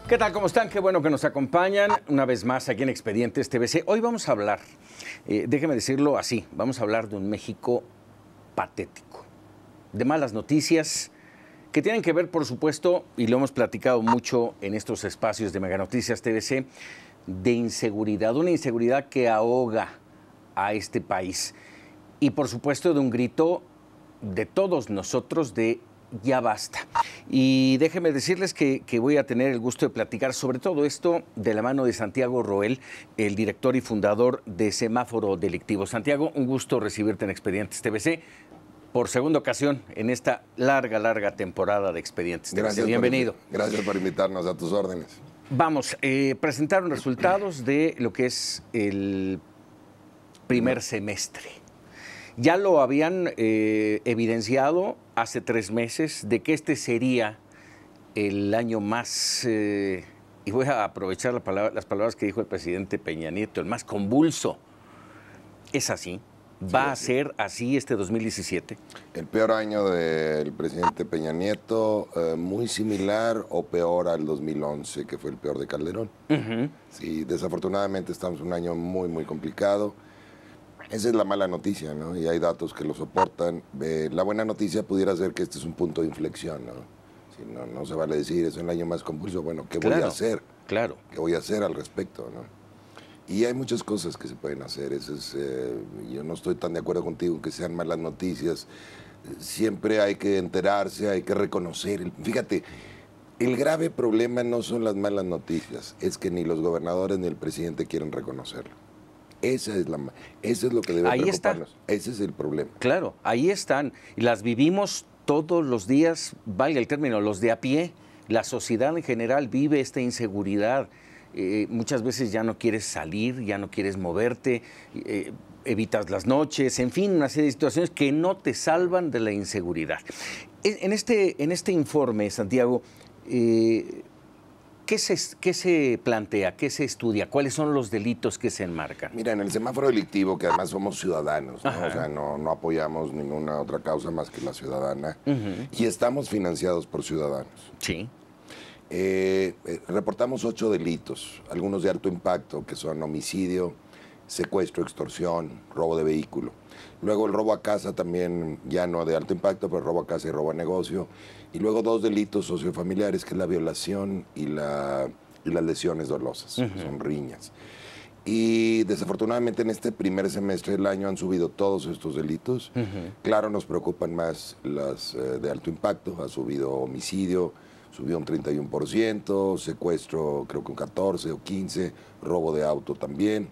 ¿Qué tal? ¿Cómo están? Qué bueno que nos acompañan una vez más aquí en Expedientes TVC. Hoy vamos a hablar, déjeme decirlo así, vamos a hablar de un México patético, de malas noticias que tienen que ver, por supuesto, y lo hemos platicado mucho en estos espacios de Mega Noticias TVC, de inseguridad, una inseguridad que ahoga a este país. Y, por supuesto, de un grito de todos nosotros de ya basta. Y déjenme decirles que voy a tener el gusto de platicar sobre todo esto de la mano de Santiago Roel, el director y fundador de Semáforo Delictivo. Santiago, un gusto recibirte en Expedientes TVC por segunda ocasión en esta larga temporada de Expedientes TVC. Gracias. Bienvenido. Gracias por invitarnos, a tus órdenes. Vamos, presentaron resultados de lo que es el primer semestre. Ya lo habían evidenciado hace 3 meses de que este sería el año más, y voy a aprovechar las palabras que dijo el presidente Peña Nieto, el más convulso. ¿Es así? ¿Va a ser así este 2017? El peor año del presidente Peña Nieto, muy similar o peor al 2011, que fue el peor de Calderón. Sí, desafortunadamente estamos en un año muy complicado. Esa es la mala noticia, ¿no? Y hay datos que lo soportan. La buena noticia pudiera ser que este es un punto de inflexión, ¿no? Si no se vale decir, es el año más convulso. Bueno, ¿qué voy a hacer? Claro. ¿Qué voy a hacer al respecto, no? Y hay muchas cosas que se pueden hacer. Yo no estoy tan de acuerdo contigo en que sean malas noticias. Siempre hay que enterarse, hay que reconocer. Fíjate, el grave problema no son las malas noticias, es que ni los gobernadores ni el presidente quieren reconocerlo. Eso es lo que debe preocuparnos. Ese es el problema. Claro, ahí están. Y las vivimos todos los días, valga el término, los de a pie. La sociedad en general vive esta inseguridad. Muchas veces ya no quieres salir, ya no quieres moverte, evitas las noches, en fin, una serie de situaciones que no te salvan de la inseguridad. En este informe, Santiago, ¿qué se plantea? ¿Qué se estudia? ¿Cuáles son los delitos que se enmarcan? Mira, en el semáforo delictivo, que además somos ciudadanos, ¿no? O sea, no apoyamos ninguna otra causa más que la ciudadana, y estamos financiados por ciudadanos. Sí. Reportamos 8 delitos, algunos de alto impacto, que son homicidio, secuestro, extorsión, robo de vehículo. Luego el robo a casa también, ya no de alto impacto, pero robo a casa y robo a negocio. Y luego 2 delitos sociofamiliares, que es la violación y las lesiones dolosas, son riñas. Y desafortunadamente en este primer semestre del año han subido todos estos delitos. Claro, nos preocupan más las de alto impacto, ha subido homicidio, subió un 31%, secuestro creo que un 14 o 15, robo de auto también.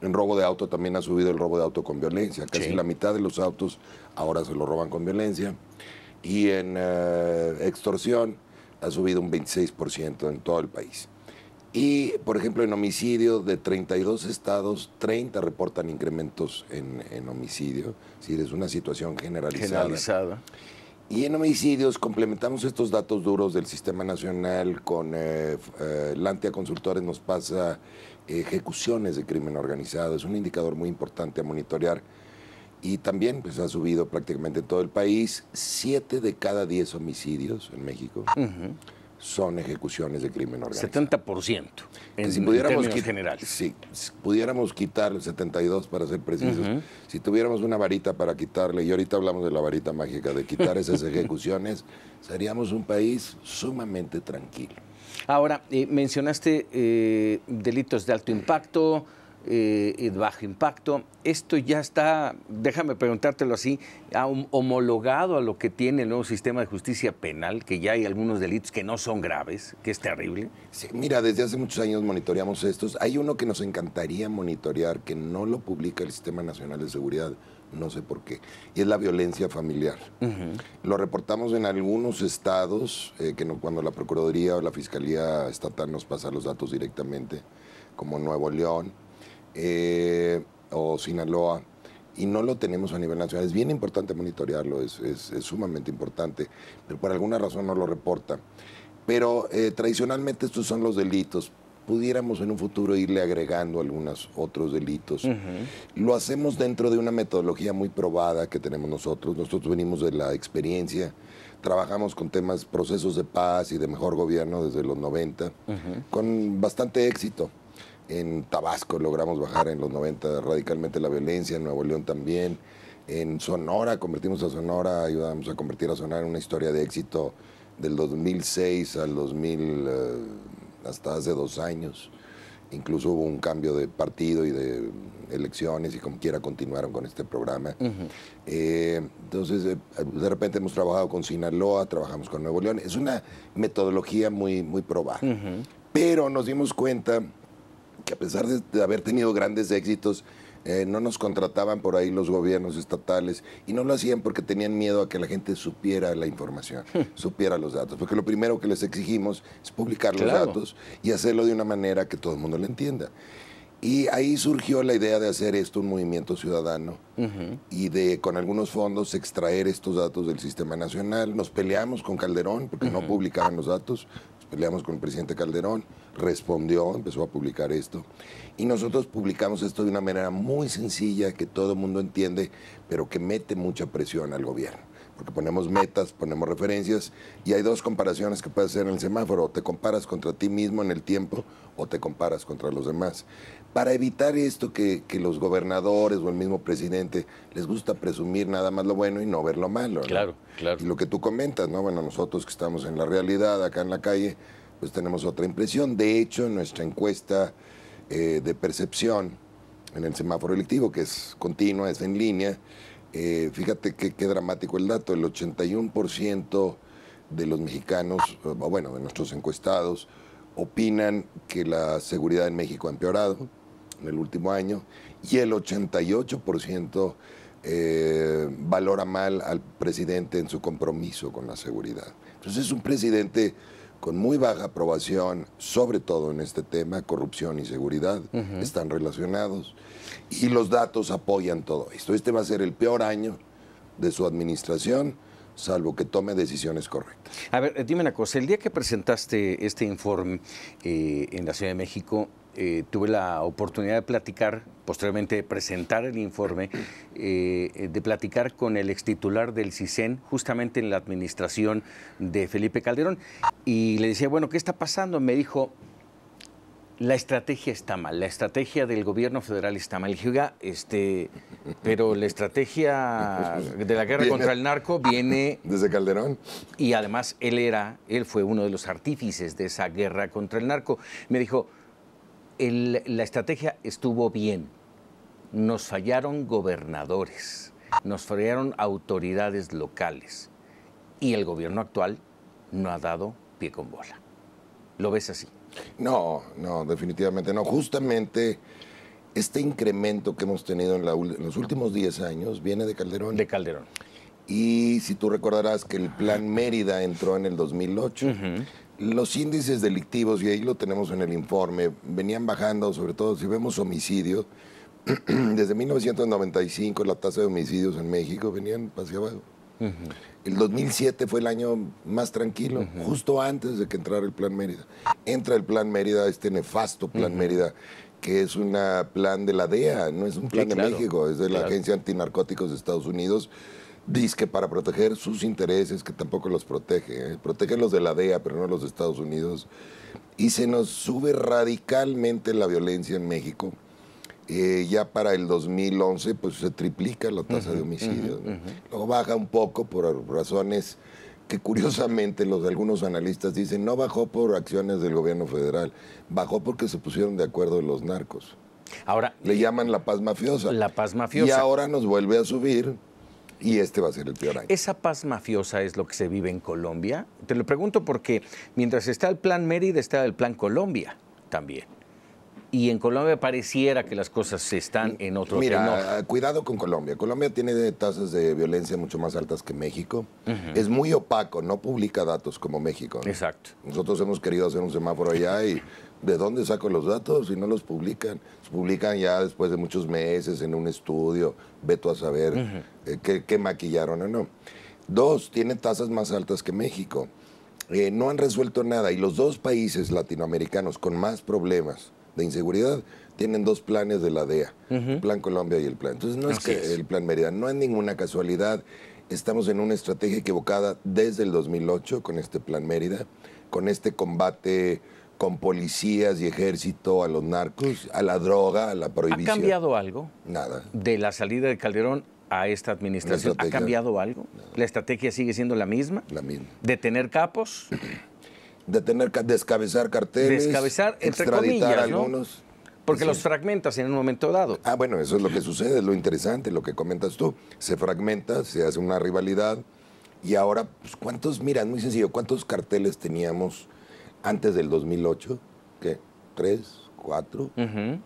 En robo de auto también ha subido el robo de auto con violencia. Casi la mitad de los autos ahora se los roban con violencia. Y en extorsión ha subido un 26% en todo el país. Y, por ejemplo, en homicidio, de 32 estados, 30 reportan incrementos en homicidio. Es decir, es una situación generalizada. Y en homicidios complementamos estos datos duros del Sistema Nacional con Lantia Consultores, nos pasa ejecuciones de crimen organizado. Es un indicador muy importante a monitorear. Y también pues, ha subido prácticamente en todo el país. 7 de cada 10 homicidios en México son ejecuciones de crimen organizado. 70% en términos generales. Sí, si pudiéramos quitar el 72 para ser precisos, si tuviéramos una varita para quitarle, y ahorita hablamos de la varita mágica, de quitar esas ejecuciones, seríamos un país sumamente tranquilo. Ahora, mencionaste delitos de alto impacto y de bajo impacto. Esto ya está, déjame preguntártelo así, homologado a lo que tiene el nuevo sistema de justicia penal, que ya hay algunos delitos que no son graves, que es terrible. Sí, mira, desde hace muchos años monitoreamos estos. Hay uno que nos encantaría monitorear, que no lo publica el Sistema Nacional de Seguridad, no sé por qué, y es la violencia familiar. Lo reportamos en algunos estados, cuando la Procuraduría o la Fiscalía Estatal nos pasa los datos directamente, como Nuevo León, o Sinaloa, y no lo tenemos a nivel nacional. Es bien importante monitorearlo, es sumamente importante, pero por alguna razón no lo reporta. Pero tradicionalmente estos son los delitos. Pudiéramos en un futuro irle agregando algunos otros delitos. Lo hacemos dentro de una metodología muy probada que tenemos nosotros. Nosotros venimos de la experiencia trabajamos con temas, procesos de paz y de mejor gobierno desde los 90, con bastante éxito. En Tabasco logramos bajar en los 90 radicalmente la violencia, en Nuevo León también. En Sonora, convertimos a Sonora, ayudamos a convertir a Sonora en una historia de éxito del 2006 al 2000, hasta hace 2 años. Incluso hubo un cambio de partido y de elecciones y como quiera continuaron con este programa. Entonces, de repente hemos trabajado con Sinaloa, trabajamos con Nuevo León. Es una metodología muy, muy probada. Pero nos dimos cuenta que a pesar de haber tenido grandes éxitos, no nos contrataban por ahí los gobiernos estatales y no lo hacían porque tenían miedo a que la gente supiera la información, supiera los datos. Porque lo primero que les exigimos es publicar los datos y hacerlo de una manera que todo el mundo lo entienda. Y ahí surgió la idea de hacer esto un movimiento ciudadano y de, con algunos fondos, extraer estos datos del sistema nacional. Nos peleamos con Calderón porque no publicaban los datos. Nos peleamos con el presidente Calderón, respondió, empezó a publicar esto. Y nosotros publicamos esto de una manera muy sencilla, que todo el mundo entiende, pero que mete mucha presión al gobierno. Porque ponemos metas, ponemos referencias y hay 2 comparaciones que puedes hacer en el semáforo. O te comparas contra ti mismo en el tiempo o te comparas contra los demás. Para evitar esto que los gobernadores o el mismo presidente les gusta presumir nada más lo bueno y no ver lo malo, ¿no? Claro, claro. Y lo que tú comentas, ¿no? Bueno, nosotros que estamos en la realidad, acá en la calle, pues tenemos otra impresión. De hecho, en nuestra encuesta de percepción en el semáforo electivo, que es continua, es en línea, fíjate qué dramático el dato. El 81% de los mexicanos, bueno, de nuestros encuestados, opinan que la seguridad en México ha empeorado en el último año y el 88% valora mal al presidente en su compromiso con la seguridad. Entonces es un presidente con muy baja aprobación, sobre todo en este tema, corrupción y seguridad, están relacionados. Y los datos apoyan todo esto. Este va a ser el peor año de su administración, salvo que tome decisiones correctas. A ver, dime una cosa. El día que presentaste este informe en la Ciudad de México, tuve la oportunidad de platicar, posteriormente de presentar el informe, de platicar con el extitular del CISEN, justamente en la administración de Felipe Calderón. Y le decía, bueno, ¿qué está pasando? Me dijo, la estrategia está mal, la estrategia del gobierno federal está mal. Le dije, oiga, pero la estrategia de la guerra contra el narco viene... ¿Desde Calderón? Y además él fue uno de los artífices de esa guerra contra el narco. Me dijo, la estrategia estuvo bien, nos fallaron gobernadores, nos fallaron autoridades locales y el gobierno actual no ha dado pie con bola. ¿Lo ves así? No, definitivamente no. Justamente este incremento que hemos tenido en los últimos 10 años viene de Calderón. De Calderón. Y si tú recordarás que el Plan Mérida entró en el 2008, los índices delictivos, y ahí lo tenemos en el informe, venían bajando, sobre todo si vemos homicidio. Desde 1995 la tasa de homicidios en México venían hacia abajo. El 2007 fue el año más tranquilo, justo antes de que entrara el Plan Mérida. Entra el Plan Mérida, este nefasto Plan Mérida, que es un plan de la DEA, no es un plan de México, es de la Agencia Antinarcóticos de Estados Unidos. Dice que para proteger sus intereses, que tampoco los protege, protege los de la DEA, pero no los de Estados Unidos. Y se nos sube radicalmente la violencia en México. Ya para el 2011 pues se triplica la tasa de homicidios. Luego baja un poco por razones que curiosamente algunos analistas dicen no bajó por acciones del gobierno federal, bajó porque se pusieron de acuerdo los narcos. Ahora le llaman la paz mafiosa. La paz mafiosa. Y ahora nos vuelve a subir y este va a ser el peor año. ¿Esa paz mafiosa es lo que se vive en Colombia? Te lo pregunto porque mientras está el Plan Mérida está el Plan Colombia también. Y en Colombia pareciera que las cosas están en otro tenor. Mira, cuidado con Colombia. Colombia tiene tasas de violencia mucho más altas que México. Es muy opaco, no publica datos como México, ¿no? Exacto. Nosotros hemos querido hacer un semáforo allá y ¿de dónde saco los datos? Y no los publican. Los publican ya después de muchos meses en un estudio. Ve tú a saber qué maquillaron o no. 2, tiene tasas más altas que México. No han resuelto nada. Y los 2 países latinoamericanos con más problemas de inseguridad tienen 2 planes de la DEA, Plan Colombia y el Plan. Entonces no es que el Plan Mérida, no es ninguna casualidad. estamos en una estrategia equivocada desde el 2008 con este Plan Mérida, con este combate con policías y ejército a los narcos, a la droga, a la prohibición. ¿Ha cambiado algo? Nada. De la salida de Calderón a esta administración, ¿ha cambiado algo? Nada. ¿La estrategia sigue siendo la misma? La misma. ¿De tener capos? De descabezar carteles, descabezar, entre extraditar comillas, algunos. ¿no? Porque los fragmentas en un momento dado. Ah, bueno, eso es lo que sucede, es lo interesante, lo que comentas tú. Se fragmenta, se hace una rivalidad y ahora, pues, mira, es muy sencillo, ¿cuántos carteles teníamos antes del 2008? ¿Qué? ¿3? ¿4?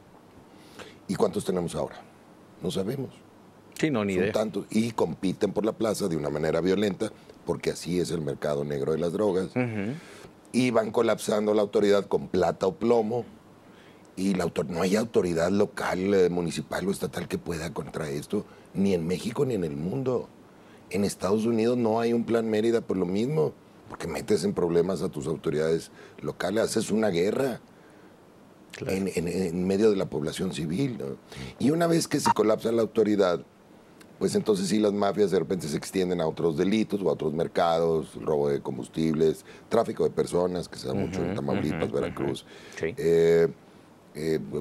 ¿Y cuántos tenemos ahora? No sabemos. Sí, no, ni idea. Son tantos y compiten por la plaza de una manera violenta porque así es el mercado negro de las drogas. Y van colapsando la autoridad con plata o plomo. Y no hay autoridad local, municipal o estatal que pueda contra esto, ni en México ni en el mundo. En Estados Unidos no hay un Plan Mérida por lo mismo, porque metes en problemas a tus autoridades locales, haces una guerra en medio de la población civil, ¿no? Y una vez que se colapsa la autoridad, pues entonces sí las mafias de repente se extienden a otros delitos o a otros mercados, robo de combustibles, tráfico de personas, que se da mucho en Tamaulipas, Veracruz. Sí.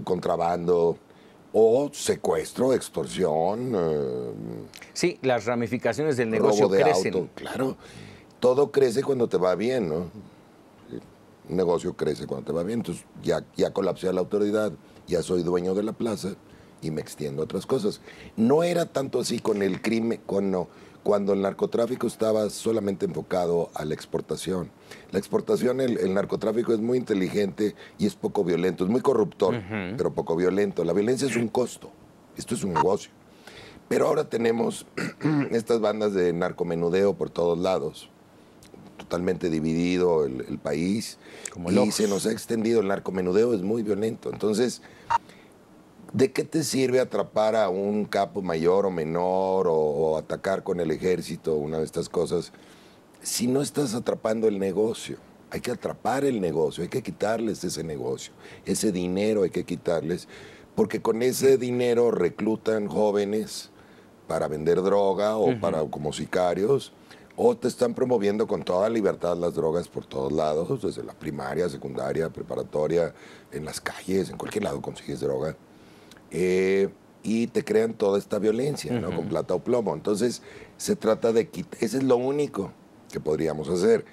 Contrabando o secuestro, extorsión. Sí, las ramificaciones del negocio robo de crecen. Auto, claro, todo crece cuando te va bien, ¿no? Un negocio crece cuando te va bien, entonces ya colapsé a la autoridad, ya soy dueño de la plaza y me extiendo a otras cosas. No era tanto así con el crimen, cuando el narcotráfico estaba solamente enfocado a la exportación. La exportación, el narcotráfico es muy inteligente y es poco violento, es muy corruptor, pero poco violento. La violencia es un costo, esto es un negocio. Pero ahora tenemos estas bandas de narcomenudeo por todos lados, totalmente dividido el país, y se nos ha extendido. El narcomenudeo es muy violento, entonces, ¿de qué te sirve atrapar a un capo mayor o menor o atacar con el ejército, una de estas cosas, si no estás atrapando el negocio? Hay que atrapar el negocio, hay que quitarles ese negocio, ese dinero hay que quitarles, porque con ese dinero reclutan jóvenes para vender droga o para como sicarios, o te están promoviendo con toda libertad las drogas por todos lados, desde la primaria, secundaria, preparatoria, en las calles, en cualquier lado consigues droga. Y te crean toda esta violencia, ¿no? Con plata o plomo. Entonces, se trata de quitar. Ese es lo único que podríamos hacer,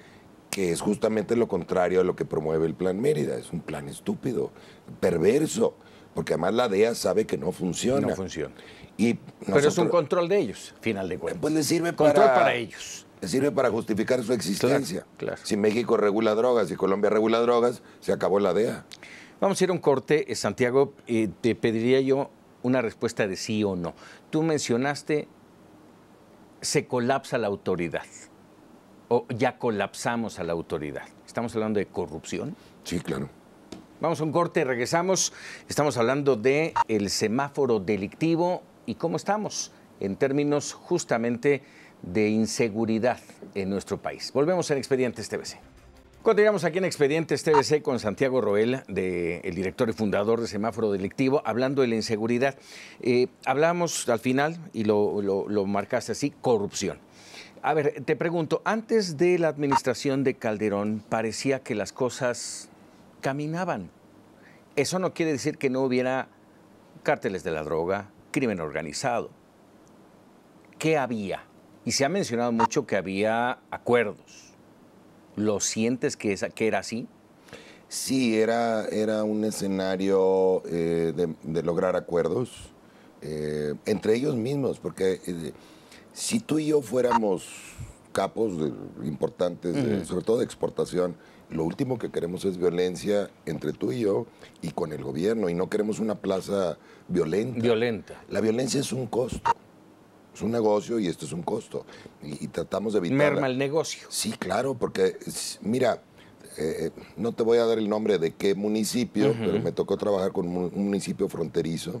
que es justamente lo contrario a lo que promueve el Plan Mérida. Es un plan estúpido, perverso, porque además la DEA sabe que no funciona. No funciona. Y pero es un control de ellos, final de cuentas. Pues les sirve control para ellos. Les sirve para justificar su existencia. Claro. Si México regula drogas y Colombia regula drogas, se acabó la DEA. Vamos a ir a un corte, Santiago. Te pediría yo una respuesta de sí o no. Tú mencionaste, se colapsa la autoridad, o ya colapsamos a la autoridad. ¿Estamos hablando de corrupción? Sí, claro. Vamos a un corte, regresamos. Estamos hablando de el semáforo delictivo y cómo estamos en términos justamente de inseguridad en nuestro país. Volvemos en Expedientes TVC. Continuamos aquí en Expedientes TVC con Santiago Roel, el director y fundador de Semáforo Delictivo, hablando de la inseguridad. Hablamos al final, y lo marcaste así, corrupción. A ver, te pregunto, antes de la administración de Calderón parecía que las cosas caminaban. Eso no quiere decir que no hubiera cárteles de la droga, crimen organizado. ¿Qué había? Y se ha mencionado mucho que había acuerdos. ¿Lo sientes que era así? Sí, era un escenario de lograr acuerdos entre ellos mismos, porque si tú y yo fuéramos capos importantes, sobre todo de exportación, lo último que queremos es violencia entre tú y yo y con el gobierno, y no queremos una plaza violenta. La violencia es un costo. Es un negocio y esto es un costo. Y tratamos de evitar. Merma el negocio. Sí, claro, porque, mira, no te voy a dar el nombre de qué municipio, pero me tocó trabajar con un municipio fronterizo.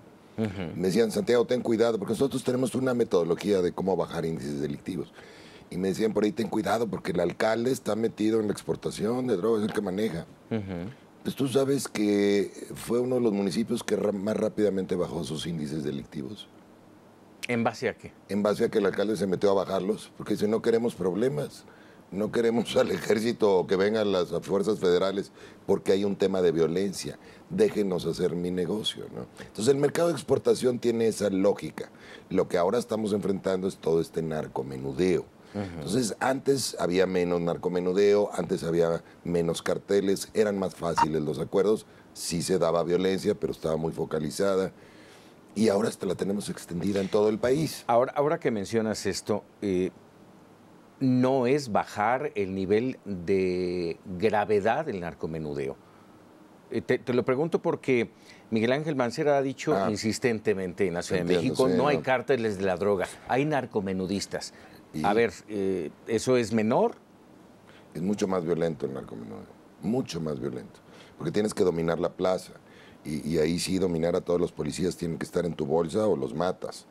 Me decían, Santiago, ten cuidado, porque nosotros tenemos una metodología de cómo bajar índices delictivos. Y me decían por ahí, ten cuidado, porque el alcalde está metido en la exportación de drogas, es el que maneja. Pues tú sabes que fue uno de los municipios que más rápidamente bajó sus índices delictivos. ¿En base a qué? En base a que el alcalde se metió a bajarlos, porque dice, no queremos problemas, no queremos al ejército o que vengan las fuerzas federales porque hay un tema de violencia, déjenos hacer mi negocio, ¿no? Entonces el mercado de exportación tiene esa lógica. Lo que ahora estamos enfrentando es todo este narcomenudeo. Entonces, antes había menos narcomenudeo, antes había menos carteles, eran más fáciles los acuerdos, sí se daba violencia, pero estaba muy focalizada. Y ahora hasta la tenemos extendida en todo el país. Ahora que mencionas esto, no es bajar el nivel de gravedad del narcomenudeo. Te lo pregunto porque Miguel Ángel Mancera ha dicho insistentemente en la Ciudad de México, sí, no hay cárteles de la droga, hay narcomenudistas. A ver, ¿eso es menor? Es mucho más violento el narcomenudeo, mucho más violento, porque tienes que dominar la plaza y ahí sí dominar a todos los policías, tienen que estar en tu bolsa o los matas.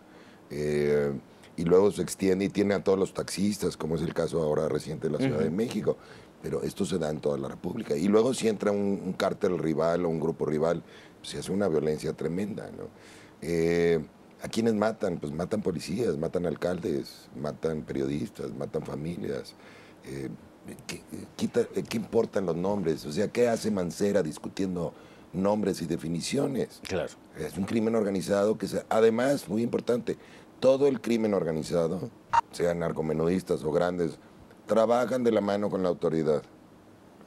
Y luego se extiende y tiene a todos los taxistas, como es el caso ahora reciente de la Ciudad de México, pero esto se da en toda la República. Y luego si entra un cártel rival o un grupo rival, se hace una violencia tremenda, ¿no? ¿A quiénes matan? Pues matan policías, matan alcaldes, matan periodistas, matan familias. ¿Qué importan los nombres? O sea, ¿qué hace Mancera discutiendo nombres y definiciones? Claro. Es un crimen organizado que, además, muy importante, todo el crimen organizado, sean narcomenudistas o grandes, trabajan de la mano con la autoridad.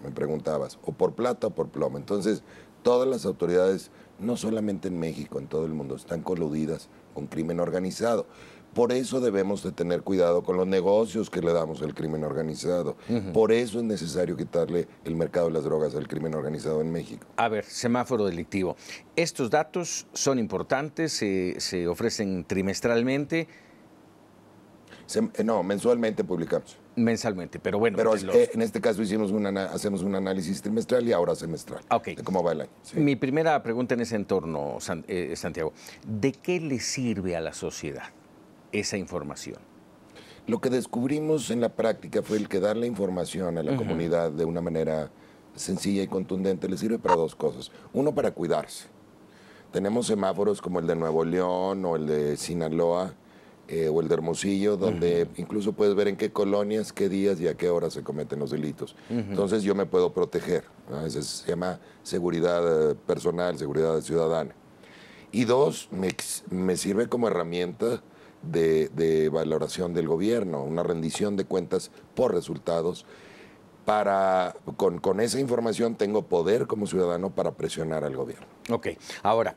Me preguntabas, o por plata o por plomo. Entonces, todas las autoridades, no solamente en México, en todo el mundo, están coludidas con crimen organizado. Por eso debemos de tener cuidado con los negocios que le damos al crimen organizado. Por eso es necesario quitarle el mercado de las drogas al crimen organizado en México. A ver, semáforo delictivo. Estos datos son importantes, se ofrecen trimestralmente. No, mensualmente publicamos. Mensualmente, pero bueno. Pero en este caso hacemos un análisis trimestral y ahora semestral. Okay. De cómo va el año. Sí. Mi primera pregunta en ese entorno, Santiago, ¿de qué le sirve a la sociedad esa información? Lo que descubrimos en la práctica fue el que dar la información a la comunidad de una manera sencilla y contundente le sirve para dos cosas. Uno, para cuidarse. Tenemos semáforos como el de Nuevo León o el de Sinaloa o el de Hermosillo, donde incluso puedes ver en qué colonias, qué días y a qué horas se cometen los delitos. Entonces yo me puedo proteger, ¿no? Eso se llama seguridad personal, seguridad ciudadana. Y dos, me sirve como herramienta de valoración del gobierno, una rendición de cuentas por resultados. Con esa información tengo poder como ciudadano para presionar al gobierno. Ok, ahora,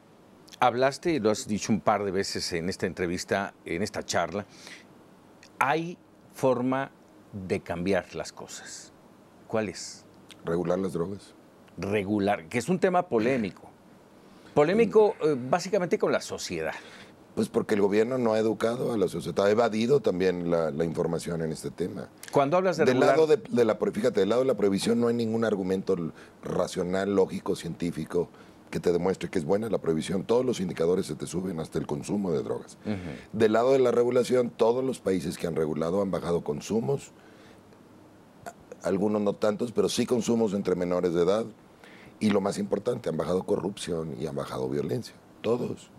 hablaste, y lo has dicho un par de veces en esta entrevista, en esta charla, hay forma de cambiar las cosas. ¿Cuál es? Regular las drogas. Regular, que es un tema polémico. Polémico básicamente con la sociedad. Pues porque el gobierno no ha educado a la sociedad, ha evadido también la información en este tema. Cuando hablas de regular... Fíjate, del lado de la prohibición no hay ningún argumento racional, lógico, científico que te demuestre que es buena la prohibición. Todos los indicadores se te suben hasta el consumo de drogas. Del lado de la regulación, todos los países que han regulado han bajado consumos, algunos no tantos, pero sí consumos entre menores de edad. Y lo más importante, han bajado corrupción y han bajado violencia. Todos.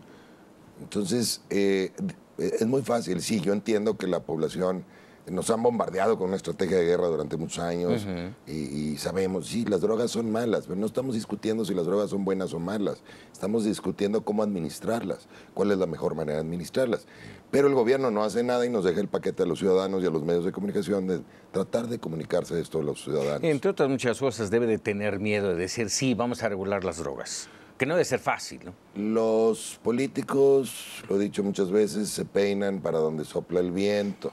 Entonces, es muy fácil. Sí, yo entiendo que la población nos han bombardeado con una estrategia de guerra durante muchos años y sabemos, sí, las drogas son malas, pero no estamos discutiendo si las drogas son buenas o malas. Estamos discutiendo cómo administrarlas, cuál es la mejor manera de administrarlas. Pero el gobierno no hace nada y nos deja el paquete a los ciudadanos y a los medios de comunicación de tratar de comunicarse esto a los ciudadanos. Entre otras muchas cosas, debe de tener miedo de decir, sí, vamos a regular las drogas. Que no debe ser fácil, ¿no? Los políticos, lo he dicho muchas veces, se peinan para donde sopla el viento.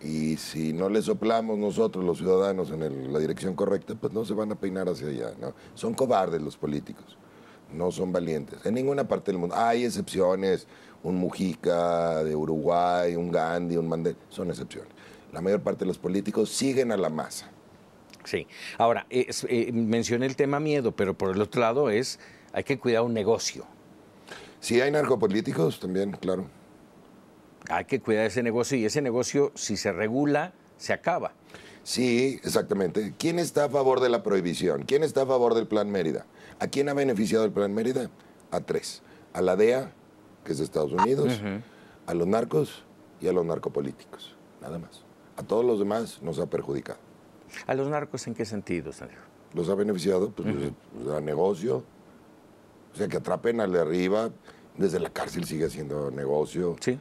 Y si no le soplamos nosotros, los ciudadanos, en la dirección correcta, pues no se van a peinar hacia allá, ¿no? Son cobardes los políticos, no son valientes. En ninguna parte del mundo. Hay excepciones, un Mujica de Uruguay, un Gandhi, un Mandela, son excepciones. La mayor parte de los políticos siguen a la masa. Sí. Ahora, mencioné el tema miedo, pero por el otro lado hay que cuidar un negocio. Sí, hay narcopolíticos también, claro. Hay que cuidar ese negocio y ese negocio, si se regula, se acaba. Sí, exactamente. ¿Quién está a favor de la prohibición? ¿Quién está a favor del Plan Mérida? ¿A quién ha beneficiado el Plan Mérida? A tres. A la DEA, que es de Estados Unidos, a los narcos y a los narcopolíticos, nada más. A todos los demás nos ha perjudicado. ¿A los narcos en qué sentido, Santiago? Los ha beneficiado, pues, a negocio, o sea, que atrapen al de arriba, desde la cárcel sigue haciendo negocio. Sí.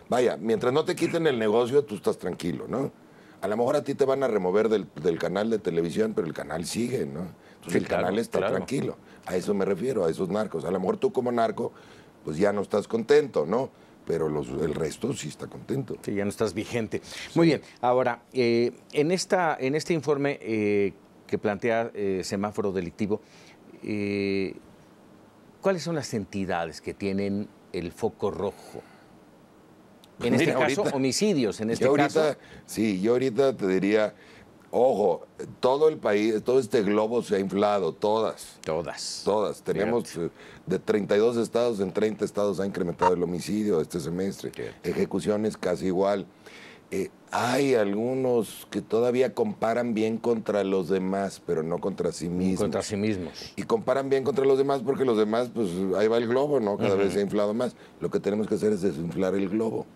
Vaya, mientras no te quiten el negocio, tú estás tranquilo, ¿no? A lo mejor a ti te van a remover del canal de televisión, pero el canal sigue, ¿no? Entonces Sí, el canal está tranquilo. A eso me refiero, a esos narcos. A lo mejor tú como narco, pues ya no estás contento, ¿no? Pero el resto sí está contento. Sí, ya no estás vigente. Muy bien. Ahora, en este informe que plantea Semáforo Delictivo, ¿cuáles son las entidades que tienen el foco rojo? En este caso, homicidios, en este caso. Sí, yo ahorita te diría, ojo, todo el país, todo este globo se ha inflado, todas. Tenemos de 32 estados, en 30 estados ha incrementado el homicidio este semestre. Cierto. Ejecuciones casi igual. Hay algunos que todavía comparan bien contra los demás, pero no contra sí mismos. Contra sí mismos. Y comparan bien contra los demás porque los demás, pues ahí va el globo, ¿no? Cada vez se ha inflado más. Lo que tenemos que hacer es desinflar el globo.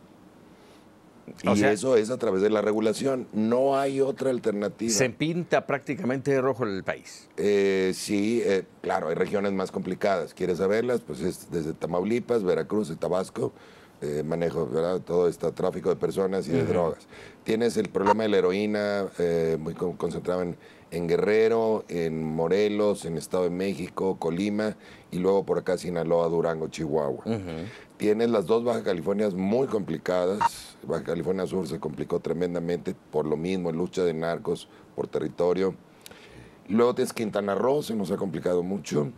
Y eso es a través de la regulación. No hay otra alternativa. Se pinta prácticamente de rojo el país. Sí, claro, hay regiones más complicadas. ¿Quieres saberlas? Pues es desde Tamaulipas, Veracruz y Tabasco. Manejo, ¿verdad? Todo este tráfico de personas y de drogas. Tienes el problema de la heroína, muy concentrado en Guerrero, en Morelos, en Estado de México, Colima, y luego por acá Sinaloa, Durango, Chihuahua. Tienes las dos Baja Californias muy complicadas. Baja California Sur se complicó tremendamente por lo mismo, lucha de narcos por territorio. Luego tienes Quintana Roo, se nos ha complicado mucho.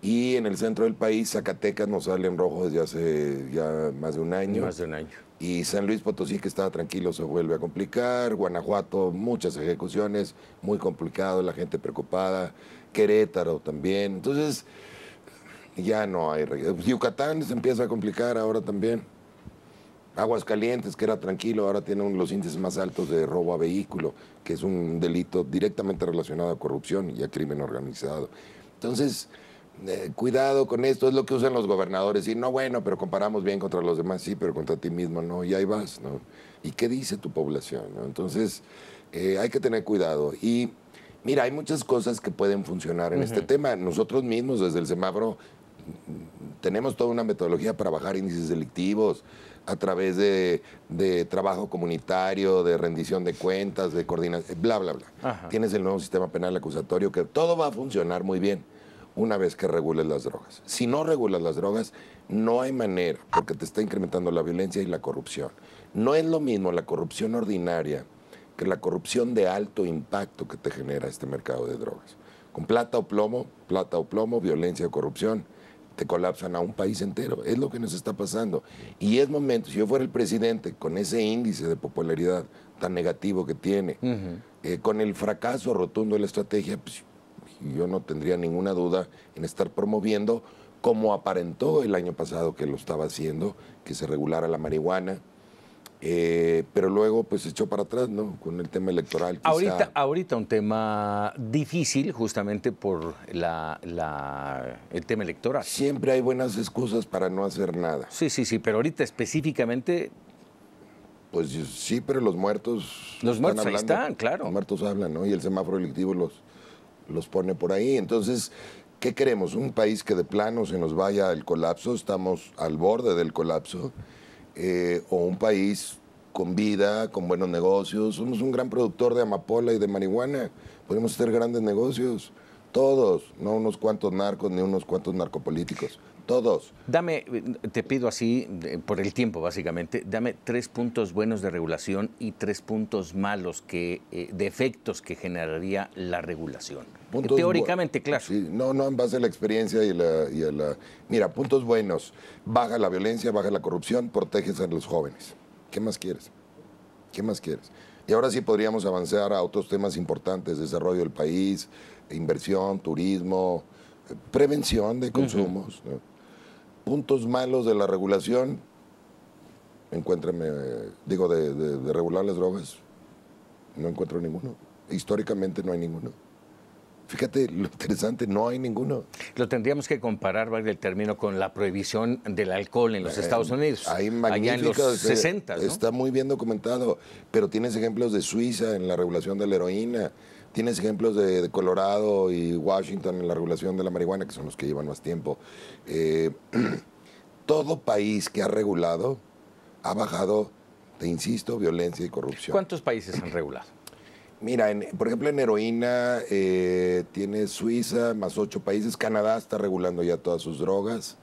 Y en el centro del país, Zacatecas nos sale en rojo desde hace ya más de un año. Más de un año. Y San Luis Potosí, que estaba tranquilo, se vuelve a complicar. Guanajuato, muchas ejecuciones, muy complicado, la gente preocupada. Querétaro también. Entonces, ya no hay... Yucatán se empieza a complicar ahora también. Aguascalientes, que era tranquilo, ahora tiene los índices más altos de robo a vehículo, que es un delito directamente relacionado a corrupción y a crimen organizado. Entonces, cuidado con esto, es lo que usan los gobernadores. Y no, bueno, pero comparamos bien contra los demás, sí, pero contra ti mismo no, y ahí vas, ¿no? ¿Y qué dice tu población, no? Entonces, hay que tener cuidado. Y mira, hay muchas cosas que pueden funcionar en este tema. Nosotros mismos, desde el semáforo, tenemos toda una metodología para bajar índices delictivos a través de trabajo comunitario, de rendición de cuentas, de coordinación, bla, bla, bla. Tienes el nuevo sistema penal acusatorio, que todo va a funcionar muy bien una vez que regules las drogas. Si no regulas las drogas, no hay manera, porque te está incrementando la violencia y la corrupción. No es lo mismo la corrupción ordinaria que la corrupción de alto impacto que te genera este mercado de drogas. Con plata o plomo, violencia o corrupción, te colapsan a un país entero. Es lo que nos está pasando. Y es momento, si yo fuera el presidente, con ese índice de popularidad tan negativo que tiene, con el fracaso rotundo de la estrategia, pues, yo no tendría ninguna duda en estar promoviendo, como aparentó el año pasado que lo estaba haciendo, que se regulara la marihuana. Pero luego pues se echó para atrás, ¿no? Con el tema electoral. Quizá. Ahorita un tema difícil justamente por el tema electoral. Siempre hay buenas excusas para no hacer nada. Sí, pero ahorita específicamente... Pues sí, pero los muertos... Los muertos ahí están, claro. Los muertos hablan, ¿no? Y el semáforo delictivo los pone por ahí. Entonces, ¿qué queremos? ¿Un país que de plano se nos vaya al colapso? Estamos al borde del colapso. O un país con vida, con buenos negocios. Somos un gran productor de amapola y de marihuana. Podemos hacer grandes negocios. Todos, no unos cuantos narcos ni unos cuantos narcopolíticos. Todos. Te pido así, por el tiempo básicamente, dame 3 puntos buenos de regulación y 3 puntos malos, defectos que generaría la regulación. Teóricamente, claro. Sí, no, en base a la experiencia y a la... Mira, puntos buenos. Baja la violencia, baja la corrupción, proteges a los jóvenes. ¿Qué más quieres? ¿Qué más quieres? Y ahora sí podríamos avanzar a otros temas importantes, desarrollo del país, inversión, turismo, prevención de consumos, ¿no? Puntos malos de la regulación, encuéntrame, de regular las drogas, no encuentro ninguno. Históricamente no hay ninguno. Fíjate, lo interesante, no hay ninguno. Lo tendríamos que comparar, vale el término, con la prohibición del alcohol en los Estados Unidos. Hay allá en los magníficos, 60, ¿no? Está muy bien documentado, pero tienes ejemplos de Suiza en la regulación de la heroína, tienes ejemplos de Colorado y Washington en la regulación de la marihuana, que son los que llevan más tiempo. Todo país que ha regulado ha bajado, te insisto, violencia y corrupción. ¿Cuántos países han regulado? Mira, por ejemplo, en heroína tienes Suiza más 8 países. Canadá está regulando ya todas sus drogas.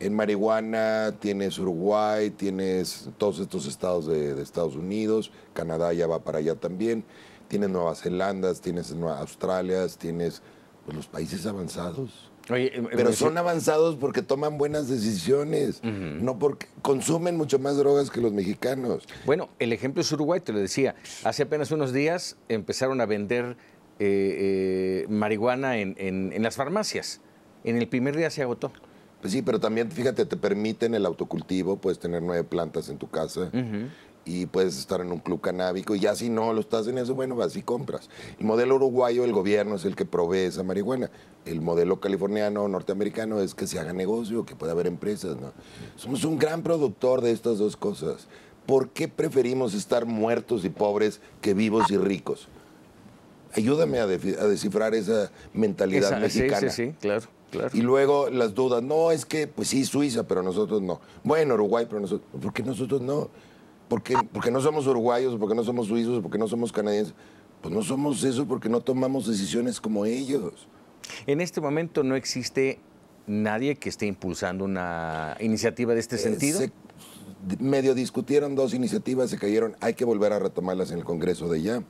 En marihuana tienes Uruguay, tienes todos estos estados de Estados Unidos. Canadá ya va para allá también. Tienes Nueva Zelanda, tienes Australia, tienes pues, los países avanzados. Oye, pero son avanzados porque toman buenas decisiones, no porque consumen mucho más drogas que los mexicanos. Bueno, el ejemplo es Uruguay, te lo decía. Hace apenas unos días empezaron a vender marihuana en las farmacias. En el primer día se agotó. Pues sí, pero también, fíjate, te permiten el autocultivo, puedes tener 9 plantas en tu casa. Y puedes estar en un club canábico, y ya si no lo estás en eso, bueno, vas y compras. El modelo uruguayo, el gobierno es el que provee esa marihuana. El modelo californiano, norteamericano, es que se haga negocio, que pueda haber empresas, ¿no? Somos un gran productor de estas dos cosas. ¿Por qué preferimos estar muertos y pobres que vivos y ricos? Ayúdame a descifrar esa mentalidad mexicana. Sí, claro. Y luego las dudas, no, es que, pues sí, Suiza, pero nosotros no. Bueno, Uruguay, pero nosotros, ¿por qué nosotros no? Porque no somos uruguayos, porque no somos suizos, porque no somos canadienses. Pues no somos eso porque no tomamos decisiones como ellos. En este momento no existe nadie que esté impulsando una iniciativa de este sentido. Medio discutieron 2 iniciativas, se cayeron. Hay que volver a retomarlas en el Congreso de ya,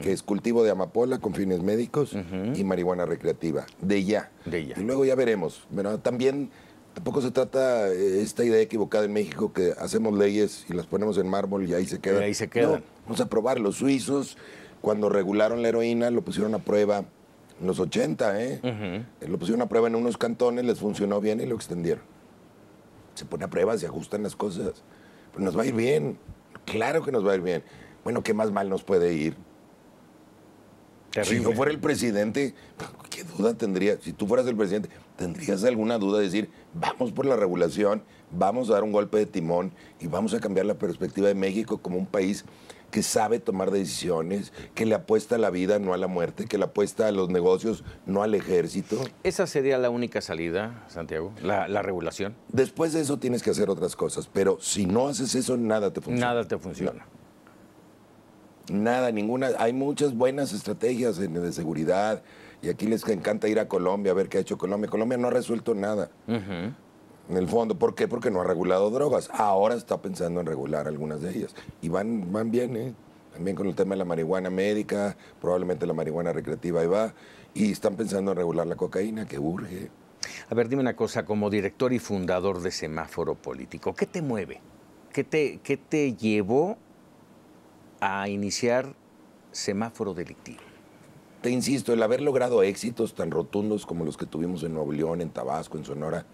que es cultivo de amapola con fines médicos y marihuana recreativa. De ya. Y luego ya veremos. Pero también... Tampoco se trata esta idea equivocada en México que hacemos leyes y las ponemos en mármol y ahí se quedan. No, vamos a probar. Los suizos, cuando regularon la heroína, lo pusieron a prueba en los 80, Lo pusieron a prueba en unos cantones, les funcionó bien y lo extendieron. Se pone a prueba, se ajustan las cosas. Pues nos va a ir bien. Claro que nos va a ir bien. Bueno, ¿qué más mal nos puede ir? Terrible. Si yo fuera el presidente, ¿qué duda tendría? Si tú fueras el presidente, ¿tendrías alguna duda de decir, vamos por la regulación, vamos a dar un golpe de timón y vamos a cambiar la perspectiva de México como un país que sabe tomar decisiones, que le apuesta a la vida, no a la muerte, que le apuesta a los negocios, no al ejército? ¿Esa sería la única salida, Santiago, la regulación? Después de eso tienes que hacer otras cosas, pero si no haces eso, nada te funciona. Nada te funciona. No. Nada, ninguna. Hay muchas buenas estrategias de seguridad y aquí les encanta ir a Colombia a ver qué ha hecho Colombia. Colombia no ha resuelto nada. En el fondo, ¿por qué? Porque no ha regulado drogas. Ahora está pensando en regular algunas de ellas. Y van bien, ¿eh? También con el tema de la marihuana médica, probablemente la marihuana recreativa ahí va. Y están pensando en regular la cocaína, que urge. A ver, dime una cosa, como director y fundador de Semáforo Político, ¿qué te mueve? ¿Qué te llevó a iniciar Semáforo Delictivo? Te insisto, el haber logrado éxitos tan rotundos como los que tuvimos en Nuevo León, en Tabasco, en Sonora,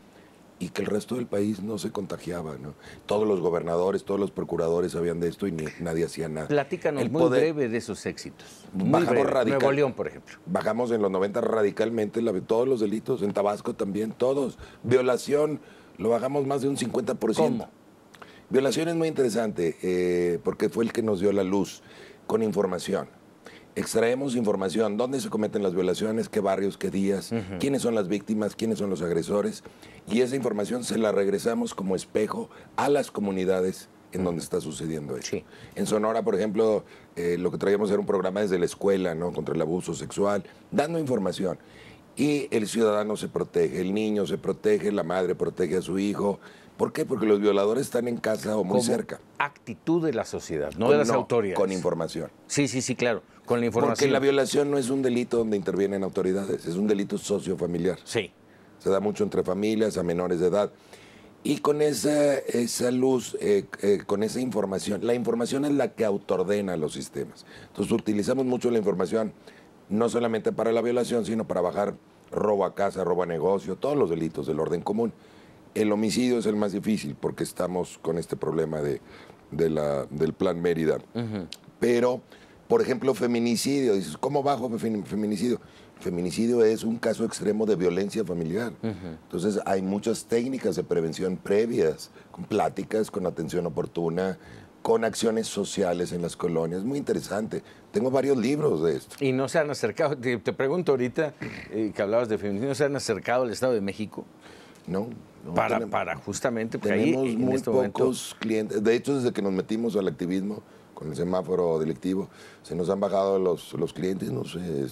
y que el resto del país no se contagiaba, ¿no? Todos los gobernadores, todos los procuradores sabían de esto y nadie hacía nada. Platícanos muy breve de esos éxitos. Bajamos radical. Nuevo León, por ejemplo. Bajamos en los 90 radicalmente todos los delitos, en Tabasco también, todos. Violación, lo bajamos más de un 50%. ¿Cómo? Violación es muy interesante porque fue el que nos dio la luz con información. Extraemos información, dónde se cometen las violaciones, qué barrios, qué días, quiénes son las víctimas, quiénes son los agresores, y esa información se la regresamos como espejo a las comunidades en donde está sucediendo eso. Sí. En Sonora, por ejemplo, lo que traíamos era un programa desde la escuela, ¿no?, contra el abuso sexual, dando información. Y el ciudadano se protege, el niño se protege, la madre protege a su hijo. ¿Por qué? Porque los violadores están en casa o muy cerca. Actitud de la sociedad, no de las autoridades. Con información. Sí, claro, con la información. Porque la violación no es un delito donde intervienen autoridades, es un delito sociofamiliar. Sí. Se da mucho entre familias, a menores de edad. Y con esa luz, con esa información, la información es la que autoordena los sistemas. Entonces utilizamos mucho la información, no solamente para la violación, sino para bajar robo a casa, robo a negocio, todos los delitos del orden común. El homicidio es el más difícil porque estamos con este problema del Plan Mérida. Pero Por ejemplo, feminicidio. Dices, ¿cómo bajo feminicidio? Feminicidio es un caso extremo de violencia familiar. Entonces, hay muchas técnicas de prevención previas, con pláticas, con atención oportuna, con acciones sociales en las colonias. Muy interesante. Tengo varios libros de esto. Y no se han acercado, te pregunto ahorita, que hablabas de feminicidio, ¿no se han acercado al Estado de México? No. Para justamente, porque ahí tenemos en muy este pocos momento... clientes. De hecho, desde que nos metimos al activismo con el semáforo delictivo, se nos han bajado los clientes. No sé,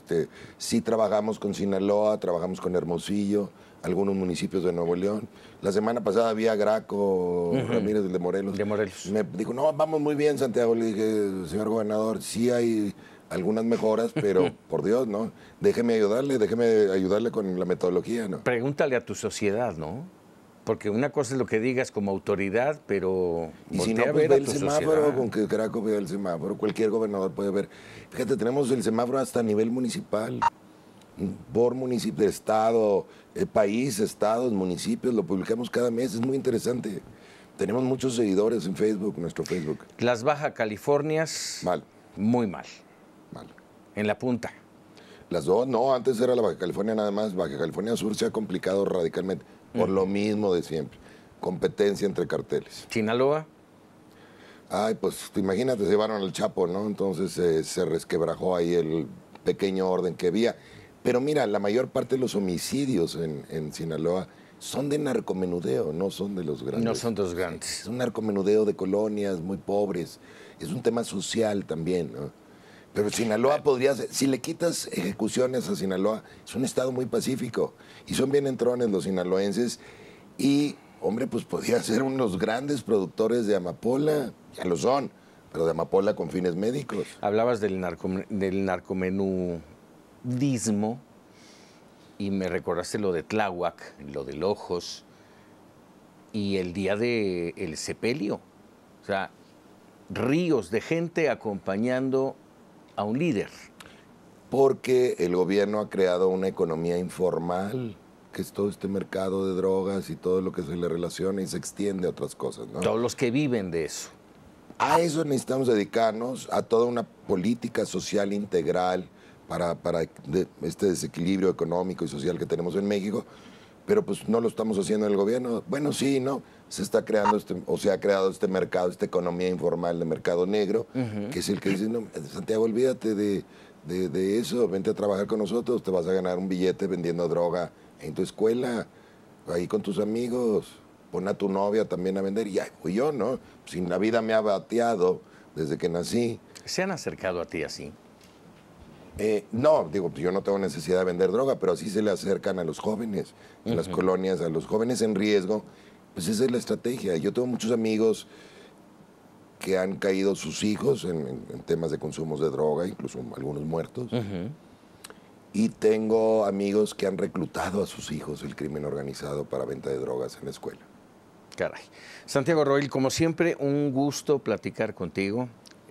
sí trabajamos con Sinaloa, trabajamos con Hermosillo, algunos municipios de Nuevo León. La semana pasada vi a Graco Ramírez de Morelos. De Morelos. Me dijo, no, vamos muy bien, Santiago. Le dije, señor gobernador, sí hay algunas mejoras, pero por Dios, ¿no? Déjeme ayudarle con la metodología, ¿no? Pregúntale a tu sociedad, ¿no? Porque una cosa es lo que digas como autoridad, pero y si no, pues ve el semáforo, con que Graco vea el semáforo, cualquier gobernador puede ver. Fíjate, tenemos el semáforo hasta a nivel municipal, por municipio, estado, país, estados, municipios, lo publicamos cada mes, es muy interesante. Tenemos muchos seguidores en Facebook, nuestro Facebook. Las Baja Californias... Mal. Muy mal. Mal. En la punta. Las dos, no, antes era la Baja California nada más, Baja California Sur se ha complicado radicalmente, por lo mismo de siempre, competencia entre carteles. ¿Sinaloa? Ay, pues imagínate, se llevaron al Chapo, ¿no? Entonces se resquebrajó ahí el pequeño orden que había. Pero mira, la mayor parte de los homicidios en Sinaloa son de narcomenudeo, no son de los grandes. No son de los grandes. Es un narcomenudeo de colonias muy pobres, es un tema social también, ¿no? Pero Sinaloa podría ser, si le quitas ejecuciones a Sinaloa, es un estado muy pacífico y son bien entrones los sinaloenses y, hombre, pues podría ser unos grandes productores de amapola, ya lo son, pero de amapola con fines médicos. Hablabas del narcomenudismo y me recordaste lo de Tláhuac, lo de Ojos y el día del sepelio. O sea, ríos de gente acompañando a un líder. Porque el gobierno ha creado una economía informal, que es todo este mercado de drogas y todo lo que se le relaciona y se extiende a otras cosas, ¿no? Todos los que viven de eso. A eso necesitamos dedicarnos, a toda una política social integral para este desequilibrio económico y social que tenemos en México, pero pues no lo estamos haciendo en el gobierno. Bueno, sí, ¿no? Se está creando se ha creado este mercado, esta economía informal de mercado negro, que es el que dice, no, Santiago, olvídate de eso, vente a trabajar con nosotros, te vas a ganar un billete vendiendo droga en tu escuela, ahí con tus amigos, pon a tu novia también a vender, y ya, pues yo, ¿no? Si la vida me ha bateado desde que nací. ¿Se han acercado a ti así? No, digo, yo no tengo necesidad de vender droga, pero así se le acercan a los jóvenes, en las colonias, a los jóvenes en riesgo. Pues esa es la estrategia. Yo tengo muchos amigos que han caído sus hijos en temas de consumos de droga, incluso algunos muertos. Y tengo amigos que han reclutado a sus hijos el crimen organizado para venta de drogas en la escuela. Caray. Santiago Roil, como siempre, un gusto platicar contigo,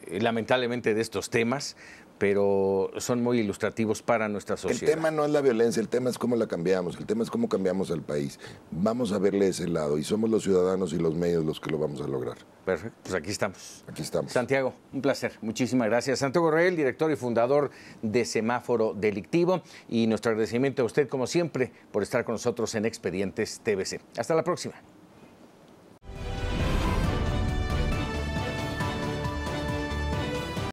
lamentablemente de estos temas, pero son muy ilustrativos para nuestra sociedad. El tema no es la violencia, el tema es cómo la cambiamos, el tema es cómo cambiamos al país. Vamos a verle ese lado y somos los ciudadanos y los medios los que lo vamos a lograr. Perfecto, pues aquí estamos. Aquí estamos. Santiago, un placer, muchísimas gracias. Santiago Roil, director y fundador de Semáforo Delictivo, y nuestro agradecimiento a usted, como siempre, por estar con nosotros en Expedientes TVC. Hasta la próxima.